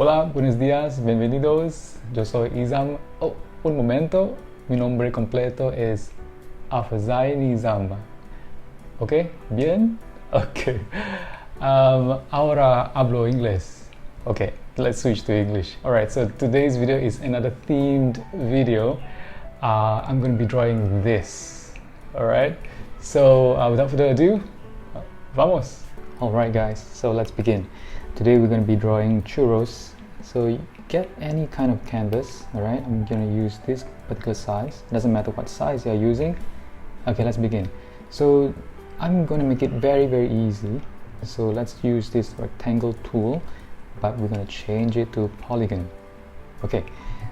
Hola, buenos días, bienvenidos. Yo soy Izam. Oh, un momento. Mi nombre completo es Affinity Designer. ¿Ok? ¿Bien? Ok. Ahora hablo inglés. Okay, let's switch to English. Alright, so today's video is another themed video. I'm going to be drawing this. Alright, so without further ado, vamos! Alright guys, so let's begin. Today we're going to be drawing churros. So you get any kind of canvas, alright? I'm going to use this particular size. Doesn't matter what size you're using. Okay, let's begin. So I'm going to make it very easy. So let's use this rectangle tool, but we're going to change it to polygon. Okay,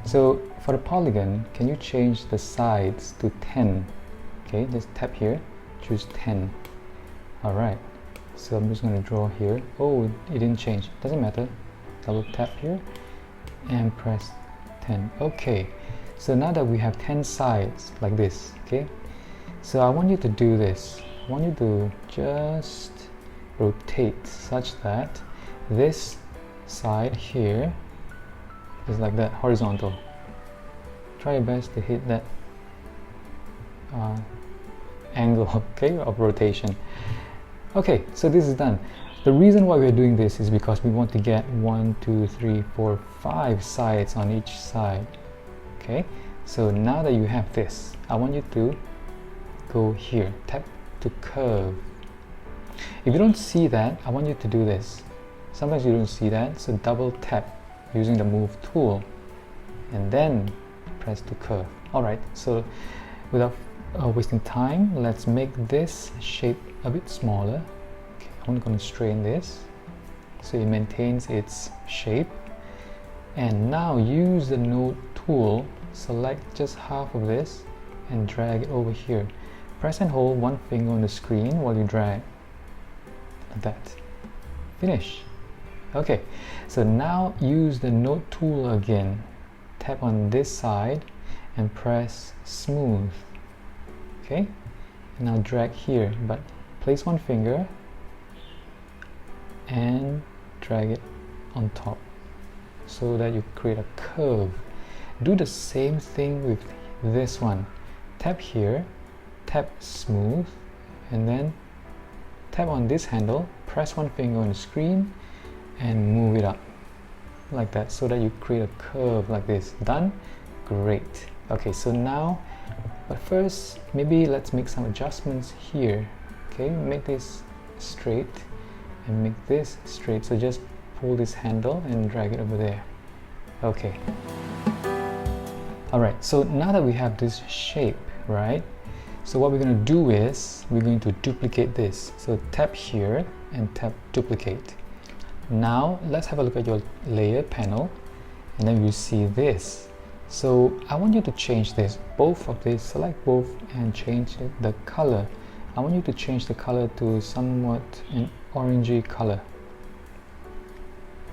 so for the polygon, can you change the sides to 10? Okay, just tap here, choose 10. Alright, so I'm just going to draw here. Oh, it didn't change, doesn't matter. Double tap here and press 10. Okay, so now that we have 10 sides like this, okay, so I want you to do this. I want you to just rotate such that this side here is like that, horizontal. Try your best to hit that angle, okay, of rotation. Okay, so this is done. The reason why we're doing this is because we want to get 1, 2, 3, 4, 5 sides on each side. Okay, so now that you have this, I want you to go here, tap to curve. If you don't see that, I want you to do this. Sometimes you don't see that, so double tap using the move tool and then press to curve. Alright, so without wasting time, let's make this shape a bit smaller. Okay, I'm going to straighten this so it maintains its shape. And now use the node tool, select just half of this and drag it over here. Press and hold one finger on the screen while you drag. Like that. Finish. Okay, so now use the node tool again. Tap on this side and press smooth. Okay, and now drag here, but place one finger and drag it on top so that you create a curve. Do the same thing with this one. Tap here, tap smooth, and then tap on this handle, press one finger on the screen and move it up like that so that you create a curve like this. Done? Great. Okay, so now, but first maybe let's make some adjustments here. Okay, make this straight and make this straight, so just pull this handle and drag it over there. Okay, alright, so now that we have this shape, right, so what we're going to do is we're going to duplicate this. So tap here and tap duplicate. Now let's have a look at your layer panel, and then you see this. So I want you to change this, both of these, select both and change the color. I want you to change the color to somewhat an orangey color.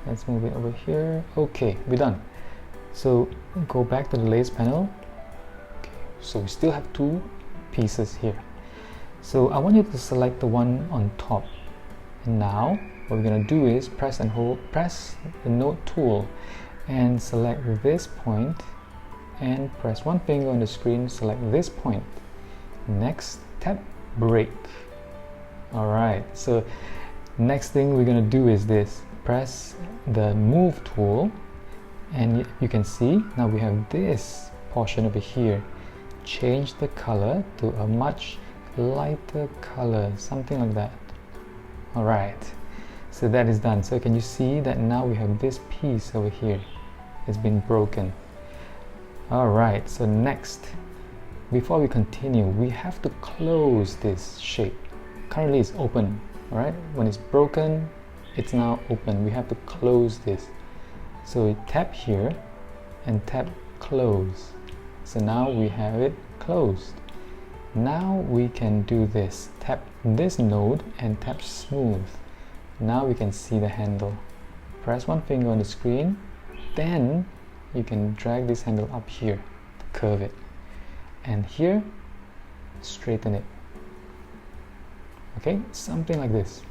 Let's move it over here. Okay, we're done. So go back to the layers panel. Okay, so we still have two pieces here. So I want you to select the one on top. And now what we're going to do is press and hold, press the node tool and select this point and press one finger on the screen, select this point. Next, tap break. Alright, so next thing we're going to do is this. Press the move tool and you can see now we have this portion over here. Change the color to a much lighter color, something like that. Alright, so that is done. So can you see that now we have this piece over here? It's been broken. Alright, so next, before we continue, we have to close this shape. Currently it's open, alright? When it's broken, it's now open. We have to close this. So we tap here and tap close. So now we have it closed. Now we can do this. Tap this node and tap smooth. Now we can see the handle. Press one finger on the screen, then you can drag this handle up here to curve it. And here, straighten it. Okay, something like this.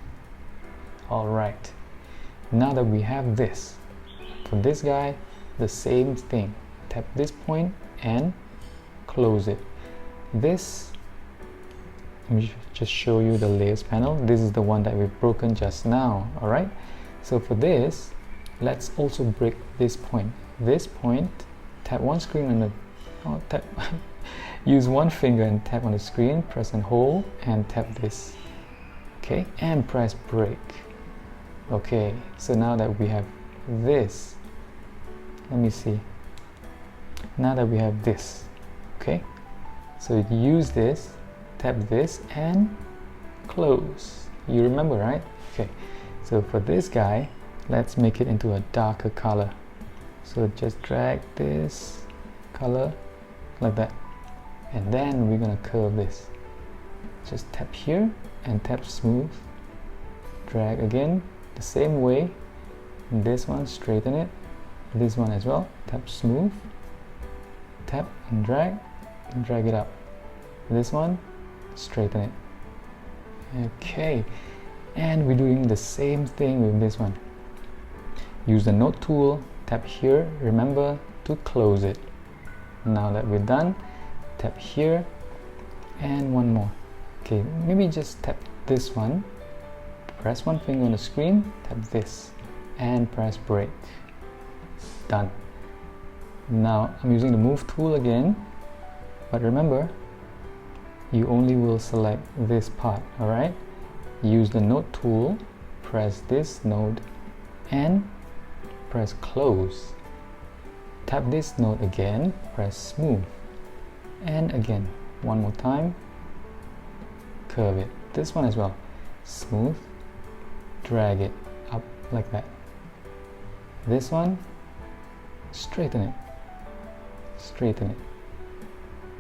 Alright, now that we have this, for this guy, the same thing. Tap this point and close it. This, let me just show you the layers panel. This is the one that we've broken just now. All right, so for this, let's also break this point. This point, tap one screen on the use one finger and tap on the screen, press and hold, and tap this. Okay, and press break. Okay, so now that we have this, let me see. Now that we have this, okay, so use this, tap this, and close. You remember, right? Okay, so for this guy, let's make it into a darker color. So just drag this color like that, and then we're gonna curve this. Just tap here and tap smooth, drag again the same way. This one, straighten it. This one as well, tap smooth, tap and drag it up. This one, straighten it. Okay, and we're doing the same thing with this one. Use the node tool, tap here, remember to close it. Now that we're done, tap here and one more. Okay, maybe just tap this one, press one finger on the screen, tap this and press break. Done. Now I'm using the move tool again, but remember, you only will select this part. All right, use the node tool, press this node and press close. Tap this node again, press smooth, and again one more time, curve it. This one as well, smooth, drag it up like that. This one, straighten it,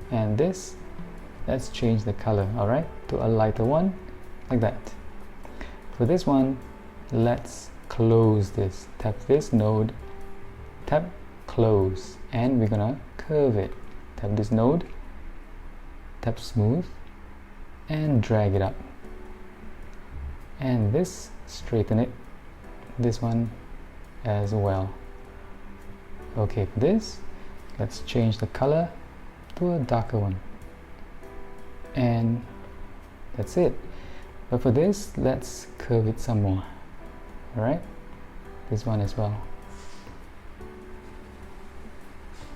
and this, let's change the color, all right, to a lighter one like that. For this one, let's close this. Tap this node, tap close, and we're gonna curve it. Tap this node, tap smooth, and drag it up. And this, straighten it. This one as well. Okay, for this, let's change the color to a darker one. And that's it. But for this, let's curve it some more. All right, this one as well.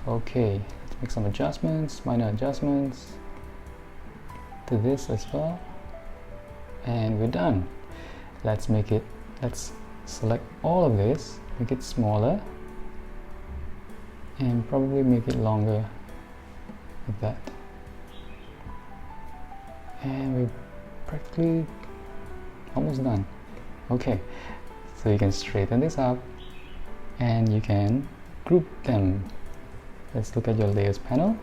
Okay, let's make some adjustments, minor adjustments to this as well, and we're done. Let's select all of this, make it smaller, and probably make it longer like that. And we're practically almost done. Okay, so you can straighten this up and you can group them. Let's look at your layers panel.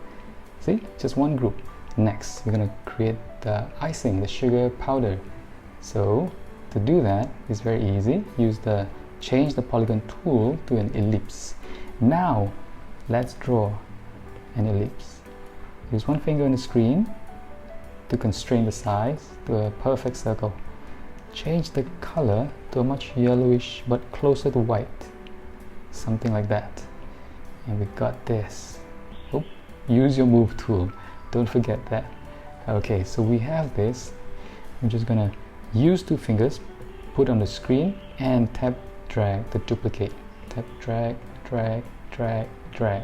See, just one group. Next, we're going to create the icing, the sugar powder. So to do that, it's very easy. Change the polygon tool to an ellipse. Now let's draw an ellipse. Use one finger on the screen to constrain the size to a perfect circle. Change the color to a much yellowish but closer to white, something like that. And we got this. Oh, use your move tool, don't forget that. Okay, so we have this. I'm just gonna use two fingers, put on the screen, and tap drag to duplicate. Tap drag, drag, drag, drag.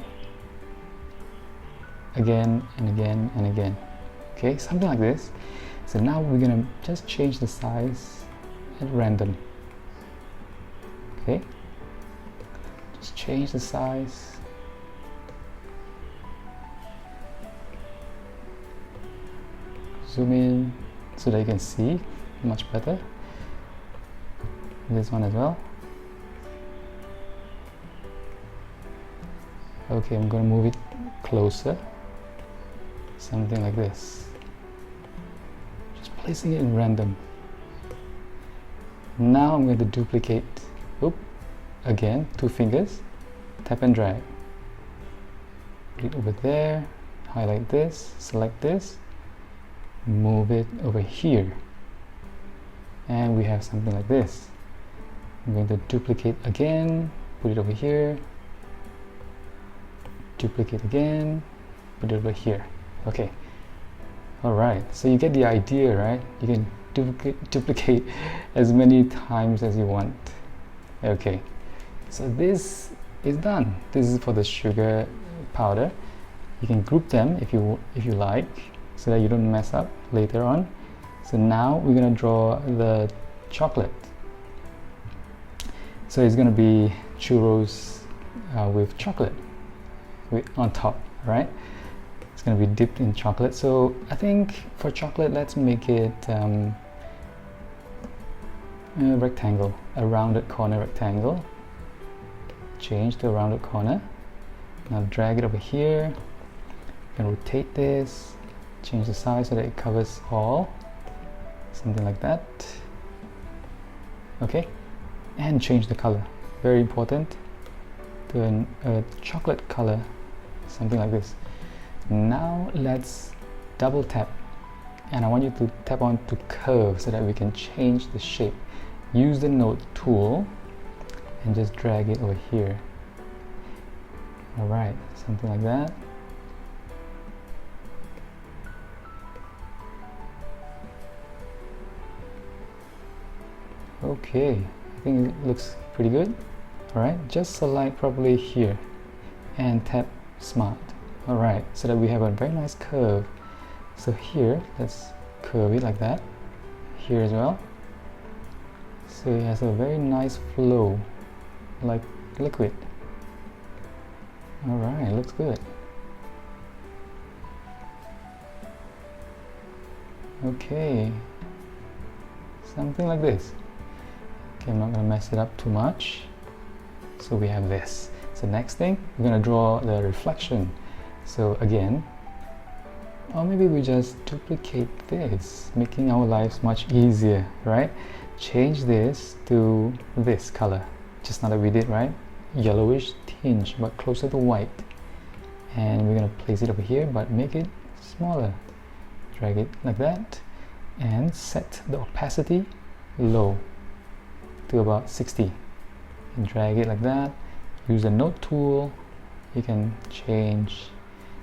Again and again and again. Okay, something like this. So now we're gonna just change the size at random. Okay, just change the size. Zoom in so that you can see much better. This one as well. Okay, I'm going to move it closer. Something like this. Just placing it in random. Now I'm going to duplicate. Oop. Again, two fingers. Tap and drag. Put it over there. Highlight this. Select this. Move it over here. And we have something like this. I'm going to duplicate again. put it over here, duplicate again, put it over here. Okay, all right, so you get the idea, right? You can duplicate as many times as you want. Okay, so this is done. This is for the sugar powder. You can group them if you like, so that you don't mess up later on. So now we're gonna draw the chocolate. So it's gonna be churros with chocolate on top, right? It's gonna be dipped in chocolate. So I think for chocolate, let's make it a rectangle, a rounded corner rectangle. Change to a rounded corner. Now drag it over here and rotate this, change the size so that it covers all, something like that. Okay, and change the color, very important, to a chocolate color, something like this. Now let's double tap, and I want you to tap onto curve so that we can change the shape. Use the node tool and just drag it over here. All right, something like that. Okay, I think it looks pretty good. All right, just select probably here and tap smart. All right, so that we have a very nice curve. So here, let's curve it like that. Here as well. So it has a very nice flow, like liquid. All right, looks good. Okay, something like this. Okay, I'm not gonna mess it up too much. So we have this. So next thing, we're gonna draw the reflection. So again, or maybe we just duplicate this, making our lives much easier, right? Change this to this color, just now that we did, right? Yellowish tinge, but closer to white. And we're gonna place it over here, but make it smaller. Drag it like that, and set the opacity low to about 60. And drag it like that. Use the node tool. You can change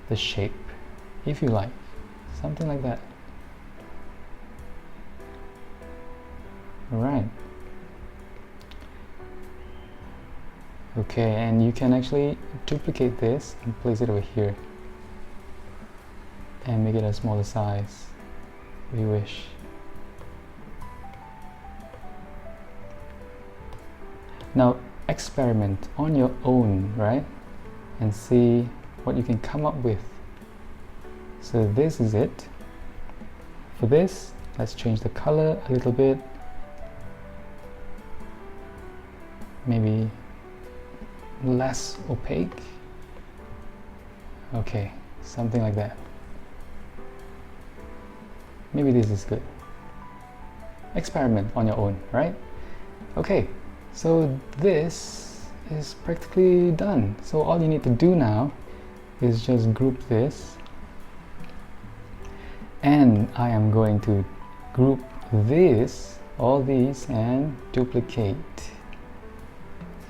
the shape if you like, something like that. All right. Okay, and you can actually duplicate this and place it over here and make it a smaller size if you wish. Now experiment on your own, right? And see what you can come up with. So this is it. For this, let's change the color a little bit. Maybe less opaque. Okay, something like that. Maybe this is good. Experiment on your own, right? Okay, so this is practically done. So all you need to do now is just group this, and I am going to group this, all these, and duplicate.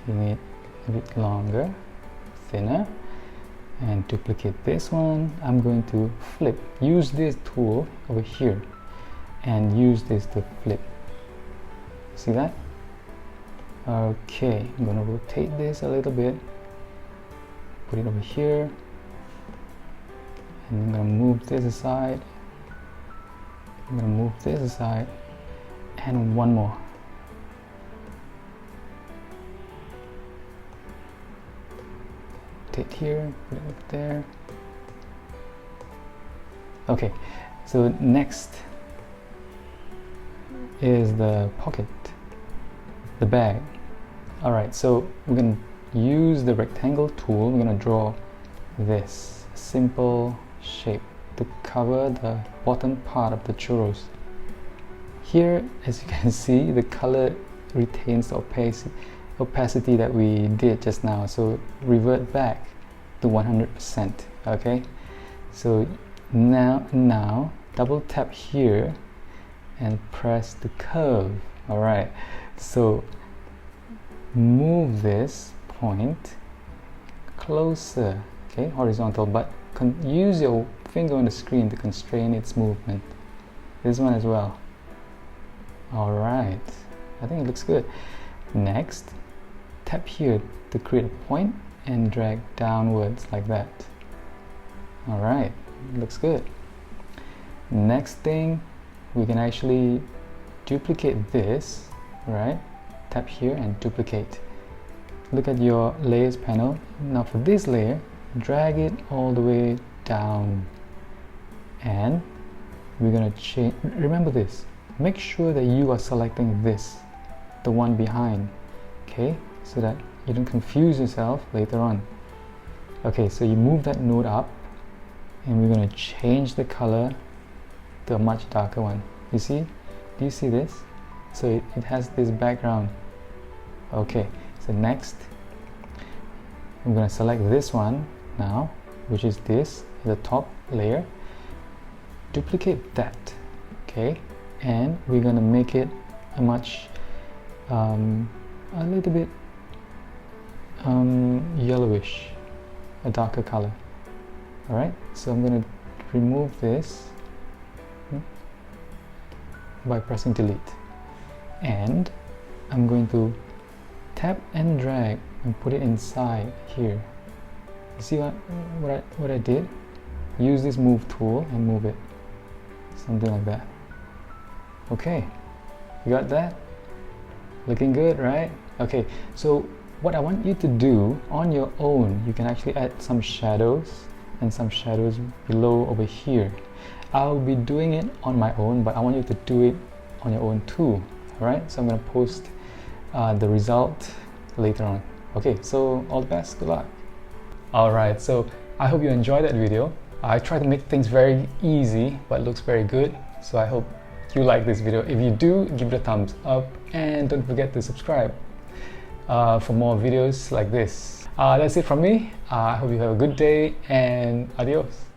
You need a bit longer, thinner, and duplicate this one. I'm going to flip, use this tool over here and use this to flip. See that? Okay, I'm gonna rotate this a little bit, put it over here, and I'm gonna move this aside. I'm gonna move this aside, and one more. Rotate here, put it up there. Okay, so next is the pocket, the bag. All right, so we're gonna use the rectangle tool. We're gonna draw this simple shape to cover the bottom part of the churros. Here, as you can see, the color retains the opacity that we did just now, so revert back to 100%. Okay, so now double tap here and press the curve. All right, so move this point closer, okay, horizontal, but use your finger on the screen to constrain its movement. This one as well. Alright, I think it looks good. Next, tap here to create a point and drag downwards like that. Alright, looks good. Next thing, we can actually duplicate this, right? Tap here and duplicate. Look at your layers panel. Now for this layer, drag it all the way down, and we're gonna change. Remember this, make sure that you are selecting this, the one behind, okay, so that you don't confuse yourself later on. Okay, so you move that node up, and we're gonna change the color to a much darker one. You see? Do you see this? So it has this background. Okay, so next I'm gonna select this one now, which is this, the top layer. Duplicate that, okay, and we're gonna make it a much a little bit yellowish, a darker color. All right, so I'm gonna remove this by pressing delete, and I'm going to tap and drag and put it inside here. You see what I did? Use this move tool and move it, something like that. Okay, you got that? Looking good, right? Okay, so what I want you to do on your own, you can actually add some shadows and some shadows below over here. I'll be doing it on my own, but I want you to do it on your own too. Alright, so I'm going to post the result later on. Okay, so all the best, good luck. Alright, so I hope you enjoyed that video. I tried to make things very easy, but it looks very good. So I hope you like this video. If you do, give it a thumbs up, and don't forget to subscribe for more videos like this. That's it from me. I hope you have a good day, and adios.